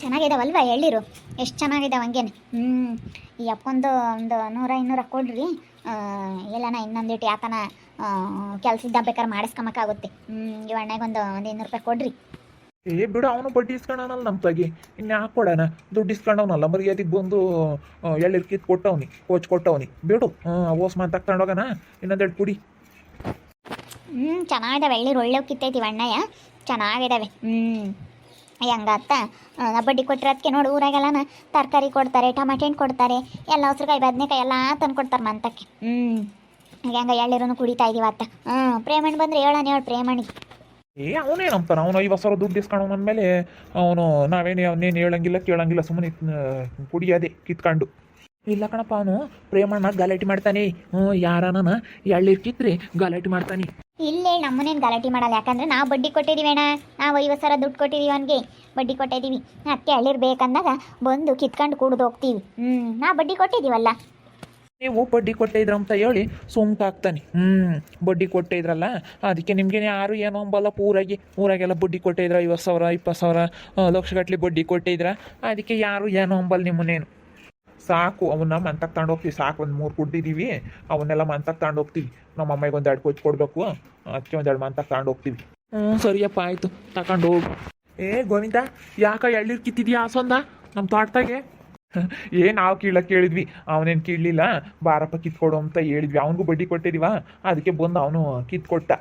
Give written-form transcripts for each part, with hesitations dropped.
ಚೆನ್ನಾಗಿದಾವಲ್ವ ಎಳ್ಳಿರು ಎಷ್ಟು ಚೆನ್ನಾಗಿದಾವೆ ಹಂಗೇನೆ. ಈ ಅಪ್ಪಂದು ಒಂದು 100-200 ಕೊಡ್ರಿ. ಎಲ್ಲನ ಇನ್ನೊಂದಿಟ್ಟು ಯಾಕನ ಕೆಲ್ಸದ ಬೇಕಾದ್ರೆ ಮಾಡಿಸ್ಕೊಂಬಕ್ಕಾಗುತ್ತೆ. ಇವ್ ಅಣ್ಣಗೆ ಒಂದು 200 ರೂಪಾಯಿ ಕೊಡ್ರಿ. ಬಿಡು, ಅವನು ಬಡ್ಡಿ ಇಸ್ಕೊಂಡವನಲ್ಲ ನಮ್ಮ ತಾಗಿ. ಇನ್ನು ಯಾಕೆ ಕೊಡೋಣ? ದುಡ್ಡು ಇಸ್ಕೊಂಡವನಲ್ಲ, ಮರ್ಯಾದೆಗೆ ಬಂದು ಎಳ್ಳಿರ್ ಕಿತ್ತು ಕೊಟ್ಟವನಿ, ಕೋಚ್ ಕೊಟ್ಟವನಿ. ಬಿಡು, ಓಸ್ ಮಾತು ತಗೊಂಡೋಗೋಣ. ಇನ್ನೊಂದೆರಡು ಕುಡಿ. ಚೆನ್ನಾಗಿದ್ದಾವೆ ಎಳ್ಳಿರು, ಒಳ್ಳೆ ಕಿತ್ತೈತಿವಿ ಅಣ್ಣಯ್ಯ, ಚೆನ್ನಾಗಿದ್ದಾವೆ. ಹೆಂಗತ್ತ ಬಡ್ಡಿ ಕೊಟ್ಟಿರೋದಕ್ಕೆ ನೋಡು, ಊರಾಗೆಲ್ಲನ ತರಕಾರಿ ಕೊಡ್ತಾರೆ, ಟಮಾಟೆ ಹಣ್ಣು ಕೊಡ್ತಾರೆ, ಎಲ್ಲ ಹಸ್ರುಕಾಯಿ ಬದನೆಕಾಯಿ ಎಲ್ಲ ತಂದು ಕೊಡ್ತಾರೆ ಮಂತಕ್ಕೆ. ಹೆಂಗ ಎಳ್ಳಿರೂ ಕುಡಿತಾ ಇದೀವ ಅತ್ತ. ಪ್ರೇಮಣ್ಣ ಬಂದ್ರೆ ಹೇಳು ಪ್ರೇಮಣ್ಣಿಗೆ. ಅವನೇನಂತಾನ? ಅವನು 50,000 ದುಡ್ಡು ಇಸ್ಕೊಂಡು ಅಂದಮೇಲೆ ಅವನು ಅವನೇನು ಹೇಳಂಗಿಲ್ಲ ಕೇಳಂಗಿಲ್ಲ, ಸುಮ್ಮನೆ ಕುಡಿಯೋದೆ ಕಿತ್ಕೊಂಡು. ಇಲ್ಲ ಕಣಪ್ಪ, ಅವನು ಪ್ರೇಮಣ್ಣ ಗಲಾಟೆ ಮಾಡ್ತಾನೆ. ಯಾರನ ಎಳ್ಳಿರ್ ಕಿತ್ರಿ ಗಲಾಟೆ ಮಾಡ್ತಾನೆ. ಇಲ್ಲೇ ನಮ್ಮನೇನು ಗಲಾಟೆ ಮಾಡಲ್ಲ, ಯಾಕಂದ್ರೆ ನಾವು ಬಡ್ಡಿ ಕೊಟ್ಟಿದ್ದೀವಿ ಅಣ್ಣ. ನಾವು 50,000 ದುಡ್ಡು ಕೊಟ್ಟಿದ್ದೀವಿ ಅವನಿಗೆ, ಬಡ್ಡಿ ಕೊಟ್ಟಿದ್ದೀವಿ. ಅದಕ್ಕೆ ಎಳ್ಳಿರ್ ಬೇಕಂದಾಗ ಬಂದು ಕಿತ್ಕೊಂಡು ಕುಡ್ದು ಹೋಗ್ತೀವಿ. ನಾ ಬಡ್ಡಿ ಕೊಟ್ಟಿದ್ದೀವಲ್ಲ. ನೀವು ಬಡ್ಡಿ ಕೊಟ್ಟಿದ್ರ ಅಂತ ಹೇಳಿ ಸುಮ್ಕಾಗ್ತಾನೆ. ಬಡ್ಡಿ ಕೊಟ್ಟಿದ್ರಲ್ಲ, ಅದಕ್ಕೆ ನಿಮ್ಗೆ ಯಾರು ಏನೋ ಅಂಬಲ್ಲ. ಊರಾಗೆಲ್ಲ ಬಡ್ಡಿ ಕೊಟ್ಟಿದ್ರ 50,000 20,000 ಲಕ್ಷಗಟ್ಲೆ ಬಡ್ಡಿ ಕೊಟ್ಟಿದ್ರ, ಅದಕ್ಕೆ ಯಾರು ಏನೋ ಅಂಬಲ್ಲ ನಿಮ್ಮನ್ನೇನು. ಸಾಕು, ಅವನ್ನ ಮಂತಕ್ಕೆ ತಗೊಂಡೋಗ್ತೀವಿ. ಸಾಕು, ಒಂದು 3 ಕುಡ್ದಿದ್ದೀವಿ, ಅವನ್ನೆಲ್ಲ ಮಂತಕ್ಕೆ ತಗೊಂಡೋಗ್ತೀವಿ. ನಮ್ಮ ಅಮ್ಮಗೆ 1-2 ಕೊಚ್ಚು ಕೊಡಬೇಕು, ಅದಕ್ಕೆ 1-2 ಮಂತಕ್ಕೆ ತಗೊಂಡೋಗ್ತೀವಿ. ಸರಿಯಪ್ಪ, ಆಯಿತು, ತಗೊಂಡು ಹೋಗು. ಗೋವಿಂದ, ಯಾಕ ಎಳ್ಳಿರ್ ಕಿತ್ತಿದ್ಯಾ ಆಸೊಂದ ನಮ್ಮ ತೋಟದಾಗೆ? ನಾವು ಕೀಳಕ್ಕೆ ಕೇಳಿದ್ವಿ, ಅವನೇನು ಕೀಳಲಿಲ್ಲ. ಬಾರಪ್ಪ ಕಿತ್ಕೊಡು ಅಂತ ಹೇಳಿದ್ವಿ. ಅವನಿಗೂ ಬಡ್ಡಿ ಕೊಟ್ಟಿದೀವ, ಅದಕ್ಕೆ ಬಂದು ಅವನು ಕಿತ್ಕೊಟ್ಟ.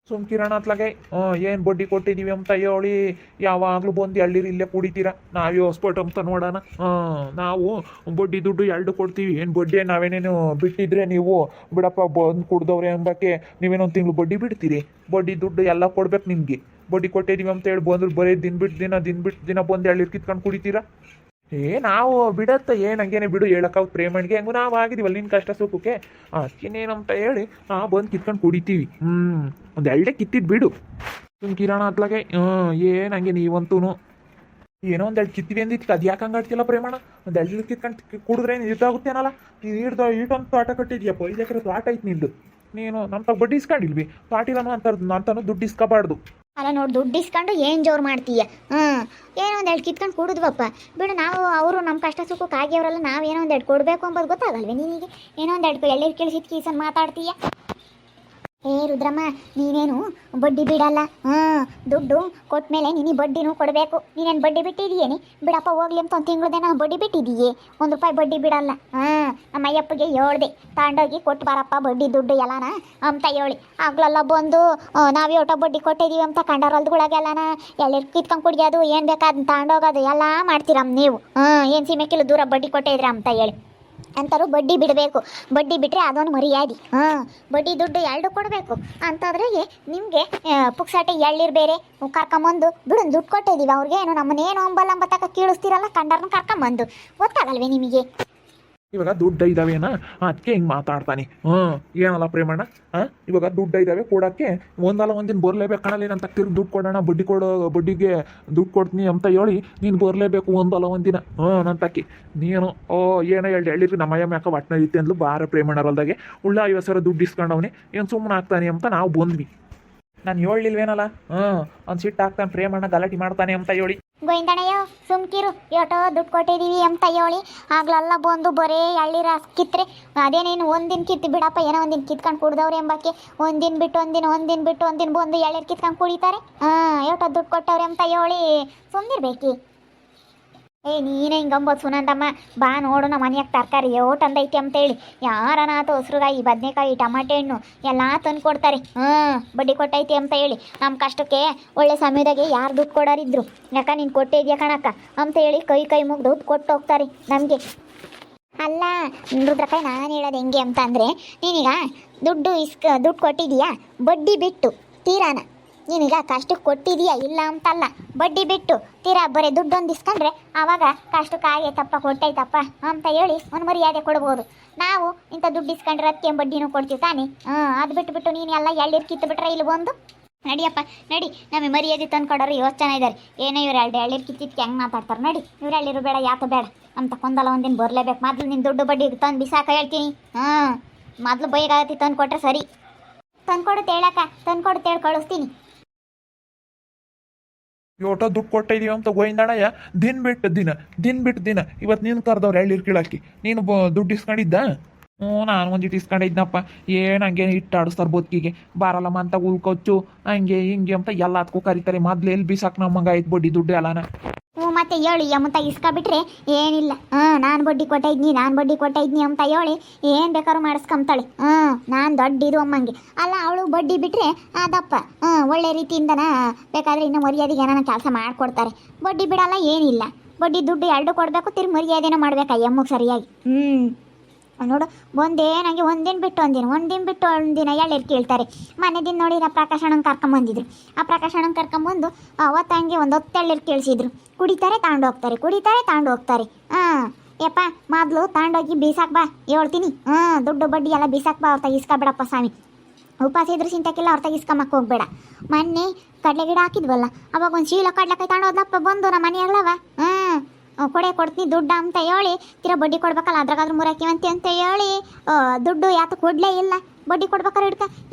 ಸುಮ್ಕಿರಣ ಅತ್ಲಾಗೆ ಏನು ಬಡ್ಡಿ ಕೊಟ್ಟಿದ್ದೀವಿ ಅಂತ ಹೇಳಿ ಯಾವಾಗಲೂ ಬಂದು ಎಳ್ಳಿರಿ ಇಲ್ಲೇ ಕುಡಿತೀರ. ನಾವೇ ಹೊಸ್ಪೋಟ್ ಅಂತ ನೋಡೋಣ. ನಾವು ಬಡ್ಡಿ ದುಡ್ಡು 2 ಕೊಡ್ತೀವಿ. ಏನು ಬಡ್ಡಿ ನಾವೇನೇನು ಬಿಟ್ಟಿದ್ರೆ ನೀವು ಬಿಡಪ್ಪ ಬಂದು ಕುಡ್ದವ್ರೆ ಎಂಬಕ್ಕೆ ನೀವೇನೊಂದು ತಿಂಗಳು ಬಡ್ಡಿ ಬಿಡ್ತೀರಿ? ಬಡ್ಡಿ ದುಡ್ಡು ಎಲ್ಲ ಕೊಡ್ಬೇಕು ನಿಮಗೆ. ಬಡ್ಡಿ ಕೊಟ್ಟಿದ್ದೀವಿ ಅಂತ ಹೇಳಿ ಬಂದ್ರು ಬರೀ ದಿನ ಬಿಟ್ಟು ದಿನ ಬಂದು ಎಳ್ಳಿರ್ ಕಿತ್ಕೊಂಡು ಕುಡಿತೀರಾ? ನಾವು ಬಿಡತ್ತ ಹಂಗೇನೆ ಬಿಡು, ಹೇಳಕ್ಕಾಗ ಪ್ರೇಮಣ್ಣಿಗೆ ಹೆಂಗು ನಾವು ಆಗಿದೀವಲ್ಲ ನಿನ್ನ ಕಷ್ಟ ಸುಖಕ್ಕೆ. ಅದಕ್ಕೇನೇನಂತ ಹೇಳಿ ಬಂದು ಕಿತ್ಕೊಂಡು ಕುಡಿತೀವಿ. ಒಂದು 2 ಕಿತ್ತಿದ್ದು ಬಿಡು. ಕಿರಣ ಅತ್ಲಾಗೆ ಏನು ಹಂಗೆ ನೀವಂತೂ ಏನೋ 1-2 ಕಿತ್ತೀವಿ ಅಂದಿತ್ತು. ಅದು ಯಾಕೆ ಹಂಗಾಡ್ತಿಲ್ಲ ಪ್ರೇಮಣ್ಣ? ಒಂದು 2 ಕಿತ್ಕೊಂಡು ಕುಡಿದ್ರೆ ಇದಾಗುತ್ತೇನಲ್ಲ. ನೀನು ಈಟೊಂದು ತೋಟ ಕಟ್ಟಿದ್ಯಪ್ಪ, 5 ಎಕರೆ ತೋಟ ಐತೆ ನಿಂದು. ನೀನು ನಮ್ಮ ತಗ ಬಡ್ಡಿ ಇಸ್ಕೊಂಡಿಲ್ವಿ, ತೋಟಿಲ್ಲ ಅಂತಾನು ದುಡ್ಡು ಇಸ್ಕೋಬಾರ್ದು. ಅಲ್ಲ ನೋಡಿ, ದುಡ್ಡು ಇಸ್ಕೊಂಡು ಏನು ಜೋರು ಮಾಡ್ತೀಯ? ಏನೋ 1-2 ಕಿತ್ಕೊಂಡು ಕುಡಿದ್ವಪ್ಪ ಬಿಡು. ನಾವು ಅವರು ನಮ್ಮ ಕಷ್ಟ ಸುಖಕ್ಕೆ ಆಗ್ಯವರಲ್ಲ, ನಾವೇನೋ 1-2 ಕೊಡಬೇಕು ಅಂಬೋದು ಗೊತ್ತಾಗಲ್ವೇ ನಿನಗೆ? ಏನೋ 1-2 ಎಳ್ಳಿರ್ ಕೇಳಿಸಿದ ಕೀಸನ್ ಮಾತಾಡ್ತೀಯ. ರುದ್ರಮ್ಮ, ನೀನೇನು ಬಡ್ಡಿ ಬಿಡಲ್ಲ. ದುಡ್ಡು ಕೊಟ್ಟ ಮೇಲೆ ನಿನಗೆ ಬಡ್ಡಿನೂ ಕೊಡಬೇಕು. ನೀನೇನು ಬಡ್ಡಿ ಬಿಟ್ಟಿದೀಯೇನಿ? ಬಿಡಪ್ಪ ಹೋಗ್ಲಿ ಅಂತ 1 ತಿಂಗಳದೇನ ಬಡ್ಡಿ ಬಿಟ್ಟಿದೀಯೇ, 1 ರೂಪಾಯಿ ಬಡ್ಡಿ ಬಿಡಲ್ಲ. ನಮ್ಮ ಅಯ್ಯಪ್ಪಗೆ ಹೇಳ್ದೆ, ತಾಂಡೋಗಿ ಕೊಟ್ಟು ಬಾರಪ್ಪ ಬಡ್ಡಿ ದುಡ್ಡು ಎಲ್ಲನ ಅಂತ ಹೇಳಿ. ಆಗ್ಲೆಲ್ಲ ಬಂದು ನಾವೇ ಒಟ್ಟು ಬಡ್ಡಿ ಕೊಟ್ಟಿದ್ದೀವಿ ಅಂತ ಕಂಡರಲ್ದುಗಳಾಗೆಲ್ಲನ ಎಳ್ಳಿರ್ ಕಿತ್ಕೊಂಡು ಕುಡಿಯೋದು, ಏನು ಬೇಕಾದ ತಾಂಡೋಗೋದು ಎಲ್ಲ ಮಾಡ್ತೀರಮ್ಮ ನೀವು. ಏನು ಸೀಮೆಕ್ಕಿಲ್ಲ ದೂರ ಬಡ್ಡಿ ಕೊಟ್ಟಿದ್ರ ಅಂತ ಹೇಳಿ ಅಂತಾರು. ಬಡ್ಡಿ ಬಿಡಬೇಕು, ಬಡ್ಡಿ ಬಿಟ್ಟರೆ ಅದೊಂದು ಮರ್ಯಾದೆ. ಬಡ್ಡಿ ದುಡ್ಡು 2 ಕೊಡಬೇಕು ಅಂತಂದ್ರೆ ನಿಮಗೆ ಪುಕ್ಸಾಟೆ ಎಳ್ಳಿರ್ ಬೇರೆ ಕರ್ಕೊಂಬಂದು ಬಿಡು. ದುಡ್ಡು ಕೊಟ್ಟಿದ್ದೀವಿ ಅವ್ರಿಗೆ, ಏನು ನಮ್ಮನ್ನೇನು ಅಂಬಲ್ಲ ತಕ್ಕ ಕೀಳಿಸ್ತೀರಲ್ಲ, ಕಂಡರ್ನ ಕರ್ಕೊಂಬಂದು. ಗೊತ್ತಾಗಲ್ವೇ ನಿಮಗೆ? ಇವಾಗ ದುಡ್ಡು ಇದ್ದಾವೇನ, ಅದಕ್ಕೆ ಹಿಂಗೆ ಮಾತಾಡ್ತಾನೆ. ಏನಲ್ಲ ಪ್ರೇಮಣ್ಣ, ಇವಾಗ ದುಡ್ಡು ಇದ್ದಾವೆ ಕೊಡೋಕ್ಕೆ ಒಂದಿನ ಬರಲೇಬೇಕು ಕಣಲ್ಲಿ. ನಾನು ತಕ್ಕ ದುಡ್ಡು ಕೊಡೋಣ, ಬಡ್ಡಿಗೆ ದುಡ್ಡು ಕೊಡ್ತೀನಿ ಅಂತ ಹೇಳಿ ನೀನು ಬರಲೇಬೇಕು ಒಂದಿನ. ನನ್ನ ತಕ್ಕಿ ನೀನು ಏನೋ ಎಳ್ಳಿರಿ ನಮ್ಮ ಅಯ್ಯಮ್ಮ ಯಾಕೆ ಒಟ್ಟನ ಐತೆ ಅಂದ್ಲು. ಬಾರ ಪ್ರೇಮಣ್ಣರಲ್ದಾಗೆ ಉಳ್ಳ 50,000 ದುಡ್ಡು ಇಸ್ಕೊಂಡವನೇ ಏನು ಸುಮ್ಮನೆ ಆಗ್ತಾನೆ ಅಂತ ನಾವು ಬಂದ್ವಿ. ನಾನು ಹೇಳಿಲ್ವೇನಲ್ಲ, ಅವ್ನು ಸಿಟ್ಟು ಆಗ್ತಾನೆ, ಪ್ರೇಮಣ್ಣ ಗಲಾಟೆ ಮಾಡ್ತಾನೆ ಅಂತ ಹೇಳಿ. ಗೋವಿಂದಣ್ಣಯ್ಯ ಸುಮ್ಕಿರು, ಏಟೋ ದುಡ್ಡು ಕೊಟ್ಟಿದ್ದೀವಿ ಅಂತ ಹೇಳಿ ಆಗ್ಲೆಲ್ಲ ಬಂದು ಬರೇ ಎಳ್ಳಿರ ಕಿತ್ರೆ ಅದೇನೇನು 1 ದಿನ ಕಿತ್ತು ಬಿಡಪ್ಪ, ಏನೋ 1 ದಿನ ಕಿತ್ಕೊಂಡು ಕುಡ್ದವ್ರೆ ಎಂಬಕ್ಕೆ 1 ದಿನ ಬಿಟ್ಟು 1 ದಿನ ಬಂದು ಎಳ್ಳಿರ್ ಕಿತ್ಕೊಂಡು ಕುಡಿತಾರೆ. ಏಟೋ ದುಡ್ಡು ಕೊಟ್ಟವ್ರೆ ಅಂತ ಹೇಳಿ ಸುಮ್ಮನಿರ್ಬೇಕಿ. ನೀನೇ ಹಿಂಗಂಬೋದು ಸುನಂದಮ್ಮ, ಬಾ ನೋಡು ನಮ್ಮ ಮನೆಯಾಗ ತರಕಾರಿ ಓಟಂದೈತಿ ಅಂತೇಳಿ ಯಾರನಾತು ಹಸ್ರುಗಾಯಿ ಬದನೆಕಾಯಿ ಟಮಾಟೆ ಹಣ್ಣು ಎಲ್ಲ ತಂದು ಕೊಡ್ತಾರೆ. ಬಡ್ಡಿ ಕೊಟ್ಟೈತಿ ಅಂತ ಹೇಳಿ ನಮ್ಮ ಕಷ್ಟಕ್ಕೆ ಒಳ್ಳೆ ಸಮಯದಾಗೆ ಯಾರು ದುಡ್ಡು ಕೊಡೋರಿದ್ರು, ಯಾಕ ನೀನು ಕೊಟ್ಟಿದ್ಯಾ ಕಣಕ್ಕ ಅಂತ ಹೇಳಿ ಕೈ ಮುಗ್ದು ದುಡ್ಡು ಕೊಟ್ಟು ಹೋಗ್ತಾರೆ ನಮಗೆ. ಅಲ್ಲ ರುದ್ರಕಾಯಿ, ನಾನು ಹೇಳೋದು ಹೆಂಗೆ ಅಂತ ಅಂದರೆ, ನೀನೀಗ ದುಡ್ಡು ಕೊಟ್ಟಿದೀಯಾ ಬಡ್ಡಿ ಬಿಟ್ಟು ತೀರಾನ. ನೀನೀಗ ಕಷ್ಟಕ್ಕೆ ಕೊಟ್ಟಿದೀಯಾ ಇಲ್ಲ ಅಂತಲ್ಲ, ಬಡ್ಡಿ ಬಿಟ್ಟು ತೀರಾ ಬರೀ ದುಡ್ಡೊಂದು ಇಸ್ಕೊಂಡ್ರೆ ಆವಾಗ ಕಷ್ಟಕ್ಕೆ ಆಗೈತಪ್ಪ ಕೊಟ್ಟೈತಪ್ಪ ಅಂತ ಹೇಳಿ ಒಂದು ಮರ್ಯಾದೆ ಕೊಡ್ಬೋದು. ನಾವು ಇಂಥ ದುಡ್ಡು ಇಸ್ಕೊಂಡ್ರೆ ಅದಕ್ಕೆ ಬಡ್ಡಿನೂ ಕೊಡ್ತೀವಿ ತಾನೇ. ಅದು ಬಿಟ್ಟು ನೀನು ಎಲ್ಲ ಎಳ್ಳಿರ್ ಕಿತ್ತು ಬಿಟ್ರೆ ಇಲ್ಲಿ ಬಂದು ನಡಿಯಪ್ಪ ನಡಿ, ನಮಗೆ ಮರ್ಯಾದೆ ತಂದು ಕೊಡೋರು ಯೋಚನೆ ಜನ ಇದ್ದಾರೆ. ಏನೋ ಇವ್ರು ಎಳ್ಳಿರ್ ಕಿತ್ತಿದ್ಕೆ ಹೆಂಗೆ ಮಾತಾಡ್ತಾರೆ ನೋಡಿ. ಇವ್ರು ಎಳ್ಳಿರು ಬೇಡ ಯಾಕೆ ಬೇಡ ಅಂತ ಒಂದಿನ ಬರಲೇಬೇಕು. ಮೊದಲು ನಿನ್ನ ದುಡ್ಡು ಬಡ್ಡಿ ತಂದು ಬಿಸಾಕ ಹೇಳ್ತೀನಿ. ಮೊದಲು ಬೈಗಾಗತಿ ತಂದು ಕೊಟ್ರೆ ಸರಿ. ತಂದು ಕೊಡು ತೇಳಕ್ಕ, ತಂದು ಕೊಡು ತೇಳಿ ಕಳಿಸ್ತೀನಿ. ಯೋಟೋ ದುಡ್ಡು ಕೊಟ್ಟಿದೀವಿ ಅಂತ ಗೋವಿಂದಣ್ಣಯ್ಯ ದಿನ ಬಿಟ್ಟು ದಿನ ಇವತ್ತು ನೀನು ಕರೆದವ್ರು ಎಳ್ನೀರು ಕೀಳಾಕಿ ನೀನು ದುಡ್ಡು ಇಸ್ಕೊಂಡಿದ್ದ. ಹ್ಞೂ ನಾನು ಒಂದಿಟ್ಟು ಇಸ್ಕೊಂಡಿದ್ನಪ್ಪ. ಏನು ಹಂಗೆ ಇಟ್ಟು ಆಡಿಸ್ತಾರೆ ಬದುಕಿಗೆ ಬಾರಲ್ಲಮ್ಮ ಅಂತ ಉಳ್ಕೊಚ್ಚು ಹಂಗೆ ಹಿಂಗೆ ಅಂತ ಎಲ್ಲ ಅದಕ್ಕೂ ಕರೀತಾರೆ. ಮೊದ್ಲು ಎಲ್ಲಿ ಬೀಸಾಕ್ ನಮ್ಮಂಗೆ ಆಯ್ತು ಬಡ್ಡಿ ದುಡ್ಡು ಎಲ್ಲಾನ. ಹ್ಞೂ ಮತ್ತೆ ಹೇಳಿ ಅಮ್ಮಂತ ಇಸ್ಕೊಬಿಟ್ರೆ ಏನಿಲ್ಲ. ನಾನು ಬಡ್ಡಿ ಕೊಟ್ಟಿದ್ನಿ ಅಂತ ಹೇಳಿ ಏನು ಬೇಕಾದ್ರೂ ಮಾಡಿಸ್ಕೊಂತಾಳೆ. ನಾನು ದೊಡ್ಡ ಇದು ಅಮ್ಮಂಗೆ ಅಲ್ಲ. ಅವಳು ಬಡ್ಡಿ ಬಿಟ್ಟರೆ ಅದಪ್ಪ ಒಳ್ಳೆ ರೀತಿಯಿಂದನ ಬೇಕಾದರೆ ಇನ್ನು ಮರ್ಯಾದೆಗೆ ಏನಾನ ಕೆಲಸ ಮಾಡಿಕೊಡ್ತಾರೆ. ಬಡ್ಡಿ ಬಿಡಲ್ಲ ಏನಿಲ್ಲ. ಬಡ್ಡಿ ದುಡ್ಡು ಎರಡು ಕೊಡಬೇಕು, ತಿರ್ಗಿ ಮರ್ಯಾದೆನೂ ಮಾಡ್ಬೇಕು ಅಮ್ಮಗೆ ಸರಿಯಾಗಿ. ನೋಡು ಒಂದೇ ನನಗೆ ಒಂದಿನ ಬಿಟ್ಟು ಒಂದಿನ ಎಳ್ಳೀರು ಕೇಳ್ತಾರೆ. ಮನೆ ದಿನ ನೋಡಿ ಆ ಪ್ರಕಾಶ್ ಅಣ್ಣನ ಕರ್ಕೊಂಬಂದಿದ್ರು. ಆ ಪ್ರಕಾಶ್ ಅಣ್ಣನ ಕರ್ಕೊಂಬಂದು ಅವತ್ತು ಹಂಗೆ ಒಂದು 10 ಎಳ್ಳೀರು ಕೇಳಿಸಿದ್ರು. ಕುಡಿತಾರೆ ತಗೊಂಡು ಹೋಗ್ತಾರೆ. ಯಪ್ಪ ಮೊದಲು ತಗೊಂಡೋಗಿ ಬೀಸಾಕ್ ಬಾ ಹೇಳ್ತೀನಿ. ದುಡ್ಡು ಬಡ್ಡಿ ಎಲ್ಲ ಬೀಸಾಕ್ ಬಾ. ಅವ್ರ ಇಸ್ಕೊಬೇಡಪ್ಪ ಸ್ವಾಮಿ. ಉಪವಾಸ ಇದ್ರು ಚಿಂತಕ್ಕಿಲ್ಲ, ಅವ್ರ ಇಸ್ಕೊಂಬಕ್ಕೆ ಹೋಗ್ಬೇಡ. ಮೊನ್ನೆ ಕಡಲೆ ಗಿಡ ಹಾಕಿದ್ವಲ್ಲ, ಅವಾಗ ಒಂದು ಚೀಲ ಕಡ್ಲೆಕಾಯಿ ತಗೊಂಡೋದ್ನಪ್ಪ ಬಂದು ನಮ್ಮ ಮನೆಯಲ್ಲವ. ಕೊಡ್ತೀನಿ ದುಡ್ಡು ಅಂತ ಹೇಳಿ ತಿರೋ ಬಡ್ಡಿ ಕೊಡ್ಬೇಕಲ್ಲ, ಅದ್ರಾಗಾದ್ರೂ ಮುರಾಕಿವಂತಿ ಅಂತ ಹೇಳಿ ದುಡ್ಡು ಯಾತ ಕೊಡಲೇ ಇಲ್ಲ. ಬಡ್ಡಿ ಕೊಡ್ಬೇಕಾರೆ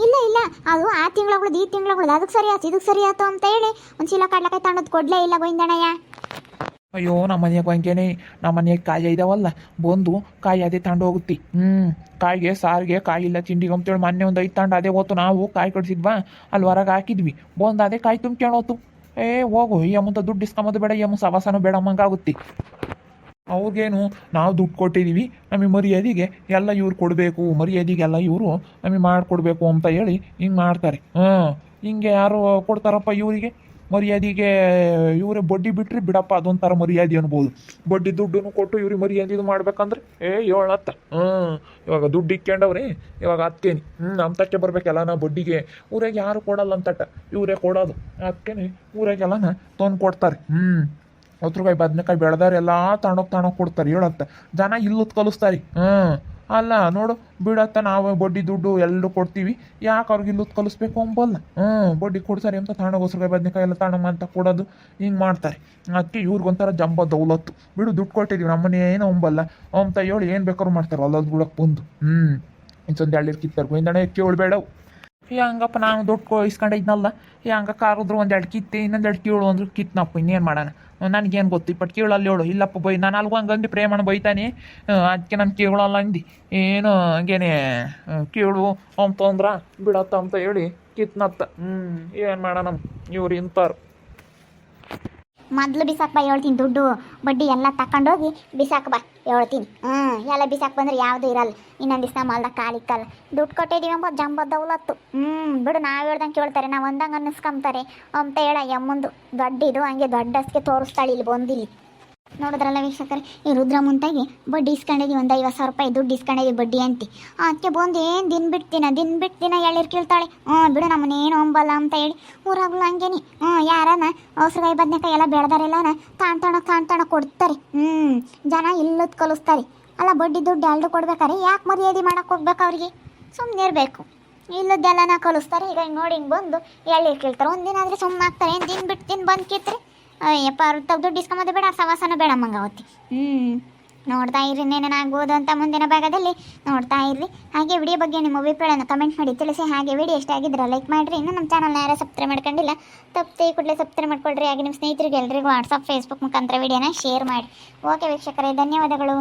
ಇಲ್ಲ ಅದು ಆ ತಿಂಗಳಗಳದ್ದು ಈ ತಿಂಗಳಗಳದ್ದು ಅದಕ್ಕೆ ಸರಿ ಆಯ್ತು ಇದಕ್ಕೆ ಸರಿ ಆಯ್ತು ಅಂತ ಹೇಳಿ ಒಂದು ಚೀಲ ಕಡ್ಲೆಕಾಯಿ ತಗೊಂಡೋದು ಕೊಡಲೇ ಇಲ್ಲ ಗೋವಿಂದಣ್ಣಯ್ಯ. ಅಯ್ಯೋ ನಮ್ಮ ಮನೆಯಾಗ ಹಂಗೇನೆ. ನಮ್ಮ ಮನೆಯಾಗ ಕಾಯಿ ಇದಾವಲ್ಲ, ಬಂದು ಕಾಯಿ ಅದೇ ತಗೊಂಡು ಹೋಗುತ್ತಿ. ಕಾಯಿಗೆ ಸಾರಿಗೆ ಕಾಯಿ ಇಲ್ಲ ತಿಂಡಿಗೆ ಅಂತೇಳಿ ಮೊನ್ನೆ ಒಂದು 5 ತಗೊಂಡು ಅದೇ ಹೊತ್ತು ನಾವು ಕಾಯಿ ಕಡಿಸಿದ್ವಾ, ಅಲ್ಲಿ ಹೊರಗೆ ಹಾಕಿದ್ವಿ. ಬಂದು ಅದೇ ಕಾಯಿ ತುಂಬ್ಕೊಂಡೋತು. ಹೋಗು ಈ ಅಮ್ಮಂತ ದುಡ್ಡು ಇಸ್ಕೊಂಬೋದು ಬೇಡ, ಈ ಅಮ್ಮ ಸವಾಸನೂ ಬೇಡ ಅಮ್ಮಂಗಾಗುತ್ತೆ. ಅವ್ರಿಗೇನು ನಾವು ದುಡ್ಡು ಕೊಟ್ಟಿದ್ದೀವಿ, ನಮಗೆ ಮರ್ಯಾದೆಗೆ ಎಲ್ಲ ಇವ್ರು ಕೊಡಬೇಕು, ಮರ್ಯಾದೆಗೆಲ್ಲ ಇವರು ನಮಗೆ ಮಾಡಿಕೊಡ್ಬೇಕು ಅಂತ ಹೇಳಿ ಹಿಂಗೆ ಮಾಡ್ತಾರೆ. ಹಿಂಗೆ ಯಾರು ಕೊಡ್ತಾರಪ್ಪ ಇವರಿಗೆ ಮರ್ಯಾದೆಗೆ? ಇವರೇ ಬಡ್ಡಿ ಬಿಟ್ರಿ ಬಿಡಪ್ಪ, ಅದೊಂಥರ ಮರ್ಯಾದೆ ಅನ್ಬೋದು. ಬಡ್ಡಿ ದುಡ್ಡನ್ನು ಕೊಟ್ಟು ಇವ್ರಿಗೆ ಮರ್ಯಾದೆ ಇದು ಮಾಡ್ಬೇಕಂದ್ರೆ ಹೇಳತ್ತ. ಇವಾಗ ದುಡ್ಡು ಇಕ್ಕೊಂಡವ್ರಿ, ಇವಾಗ ಅದಕ್ಕೇನಿ ನಮ್ತಕ್ಕೆ ಬರ್ಬೇಕೆಲ್ಲ ಬಡ್ಡಿಗೆ. ಊರಾಗ ಯಾರು ಕೊಡಲ್ಲ ಅಂತಟ, ಇವರೇ ಕೊಡೋದು. ಅದಕ್ಕೇನೆ ಊರಾಗೆಲ್ಲನ ತಂದು ಕೊಡ್ತಾರೆ. 10 ರೂಪಾಯಿ ಬದನೆಕಾಯಿ ಬೆಳೆದವ್ರೆಲ್ಲ ತಗೊಂಡೋಗಿ ಕೊಡ್ತಾರೆ. ಹೇಳತ್ತ ಜನ ಇಲ್ಲುತ್ ಕಲಿಸ್ತಾರೆ. ಅಲ್ಲ ನೋಡು ಬಿಡತ್ತ, ನಾವು ಬಡ್ಡಿ ದುಡ್ಡು ಎಲ್ಲರೂ ಕೊಡ್ತೀವಿ, ಯಾಕೆ ಅವ್ರಿಗೆ ಇಲ್ಲುತ್ ಕಲಿಸ್ಬೇಕು ಅಂಬಲ್ಲ. ಬಡ್ಡಿ ಕೊಡ್ತಾರೆ ಅಂತ ತಗೊಂಡೋಗಿ 10 ರೂಪಾಯಿ ಬದನೆಕಾಯಿ ಎಲ್ಲ ತಗೊಂಡಮ್ಮ ಅಂತ ಕೊಡೋದು ಹಿಂಗೆ ಮಾಡ್ತಾರೆ. ಅದಕ್ಕೆ ಇವ್ರಿಗೊಂಥರ ಜಂಬ ದೌಲತ್ತು. ಬಿಡು ದುಡ್ಡು ಕೊಟ್ಟಿದ್ದೀವಿ ನಮ್ಮನೆ ಏನೋ ಅಂಬಲ್ಲ ಅಂತ ಹೇಳಿ ಏನು ಬೇಕಾದ್ರು ಮಾಡ್ತಾರೆ ಹೊಲದ ಗುಡಕ್ಕೆ ಬಂದು. ಇಂಚೊಂದು ಎಳ್ಳೀರು ಕಿತ್ತಾರೆ. ಗೋವಿಂದಣ್ಣ ಕೇಳಬೇಡವು. ಹಂಗಪ್ಪ ನಾನು ದುಡ್ಡು ಇಸ್ಕೊಂಡಿದ್ನಲ್ಲ, ಹಂಗೆ ಕಾರಿದ್ರು 1 2 ಕಿತ್ತೆ, ಇನ್ನೊಂದು 2 ಕೀಳು ಅಂದ್ರು ಕಿತ್ನಪ್ಪ. ಇನ್ನೇನು ಮಾಡೋಣ, ನನಗೇನು ಗೊತ್ತು. ಇಪ್ಪಟ್ಟು ಕೀಳಲ್ಲಿ ಹೇಳು. ಇಲ್ಲಪ್ಪ ಬೈ, ನಾನು ಅಲ್ಗೂ ಹಂಗಂದು ಪ್ರೇಮಣ ಬೈತಾನೆ. ಅದಕ್ಕೆ ನಾನು ಕೀಳಲ್ಲ ಅಂದು ಏನು ಹಂಗೇನೆ ಕೀಳು ಅಂತಂದ್ರೆ ಬಿಡತ್ತ ಅಂತ ಹೇಳಿ ಕಿತ್ನತ್ತ. ಏನು ಮಾಡೋಣ, ಇವ್ರು ಇಂಥವ್ರು. ಮೊದಲು ಬಿಸಾಕ್ ಬಾ ಹೇಳ್ತೀನಿ. ದುಡ್ಡು ಬಡ್ಡಿ ಎಲ್ಲ ತಗೊಂಡೋಗಿ ಬಿಸಾಕ್ ಬಾ ಹೇಳ್ತೀನಿ. ಎಲ್ಲ ಬಿಸಾಕ್ ಬಂದ್ರೆ ಯಾವುದೂ ಇರಲ್ಲ. ಇನ್ನೊಂದು ದಿವಸ ಮಲ್ದಾಗ ಕಾಲಿಕ್ಕಲ್ಲ. ದುಡ್ಡು ಕೊಟ್ಟಿದ್ದೀವಿ ಅಂಬ ಜಂಬ ದೌಲತ್ತು. ಬಿಡು, ನಾವು ಹೇಳ್ದಂಗೆ ಕೇಳ್ತಾರೆ, ನಾವು ಒಂದಂಗೆ ಅನ್ನಿಸ್ಕೊಂತಾರೆ ಅಂತ ಹೇಳ ಎಮ್ಮಂದು ದೊಡ್ಡಿದು ಹಂಗೆ ದೊಡ್ಡಸ್ಗೆ ತೋರಿಸ್ತಾಳೆ ಇಲ್ಲಿ ಬಂದಿಲ್ಲಿ. ನೋಡಿದ್ರಲ್ಲ ವೀಕ್ಷಕರೇ, ಈ ರುದ್ರ ಮುಂತಾಗಿ ಬಡ್ಡಿ ಇಸ್ಕೊಂಡಿದ್ದೀವಿ, ಒಂದು 50,000 ರೂಪಾಯಿ ದುಡ್ಡು ಇಸ್ಕೊಂಡಿದ್ದೀವಿ ಬಡ್ಡಿ ಅಂತಿ. ಅದಕ್ಕೆ ಬಂದು ಏನು ದಿನ ಬಿಟ್ಟು ದಿನ ಎಳ್ಳೀರು ಕೇಳ್ತಾಳೆ. ಬಿಡು ನಮ್ಮನ್ನೇನು ಅಂಬಲ್ಲ ಅಂತ ಹೇಳಿ ಊರಾಗಲು ಹಂಗೇನಿ. ಯಾರನ ಅವಸರಗಾಯಿ ಬದನೆಕಾಯಿ ಎಲ್ಲ ಬೆಳೆದಾರೆಲ್ಲನ ತಾಣ್ತಾಣ ಕೊಡ್ತಾರೆ. ಜನ ಇಲ್ಲದ್ ಕಲಿಸ್ತಾರೆ. ಅಲ್ಲ ಬಡ್ಡಿ ದುಡ್ಡು ಎರಡು ಕೊಡ್ಬೇಕಾರೆ ಯಾಕೆ ಮರ್ಯಾದೆ ಮಾಡಕ್ಕೆ ಹೋಗ್ಬೇಕು ಅವ್ರಿಗೆ? ಸುಮ್ಮನೆ ಇರಬೇಕು. ಇಲ್ಲದ್ದೆಲ್ಲನ ಕಲಿಸ್ತಾರೆ. ಈಗ ನೋಡಿ ಹಿಂಗೆ ಬಂದು ಎಳ್ಳೀರು ಕೇಳ್ತಾರೆ. ಒಂದಿನ ಆದರೆ ಸುಮ್ಮನೆ ಆಗ್ತಾರೆ. ಏನು ದಿನ ಬಿಟ್ಟು ಬಂದು ಕಿತ್ತರೆ ಯಪ್ಪ ಅವ್ರು ದುಡ್ಡು ಇಸ್ಕೊಂಬೋದು ಬೇಡ, ಸವಾಸನೂ ಬೇಡ ಮಂಗಾವತ್ತಿ. ನೋಡ್ತಾ ಇರ್ರಿ ಏನೇನಾಗ್ಬೋದು ಅಂತ ಮುಂದಿನ ಭಾಗದಲ್ಲಿ ನೋಡ್ತಾ ಇರ್ರಿ. ಹಾಗೆ ವಿಡಿಯೋ ಬಗ್ಗೆ ನಿಮ್ಮ ಅಭಿಪ್ರಾಯನ ಕಮೆಂಟ್ ಮಾಡಿ ತಿಳಿಸಿ. ಹಾಗೆ ವಿಡಿಯೋ ಇಷ್ಟ ಆಗಿದ್ರೆ ಲೈಕ್ ಮಾಡಿರಿ. ಇನ್ನೂ ನಮ್ಮ ಚಾನಲ್ನ ಯಾರು ಸಬ್ಸ್ಕ್ರೈಬ್ ಮಾಡ್ಕೊಂಡಿಲ್ಲ, ತಪ್ಪದೆ ಕೂಡಲೇ ಸಬ್ಸ್ಕ್ರೈಬ್ ಮಾಡ್ಕೊಳ್ರಿ. ಹಾಗೆ ನಿಮ್ಮ ಸ್ನೇಹಿತರಿಗೆ ಎಲ್ರಿಗೂ ವಾಟ್ಸಪ್ ಫೇಸ್ಬುಕ್ ಮುಖಾಂತರ ವಿಡಿಯೋನ ಶೇರ್ ಮಾಡಿ. ಓಕೆ ವೀಕ್ಷಕರೇ, ಧನ್ಯವಾದಗಳು.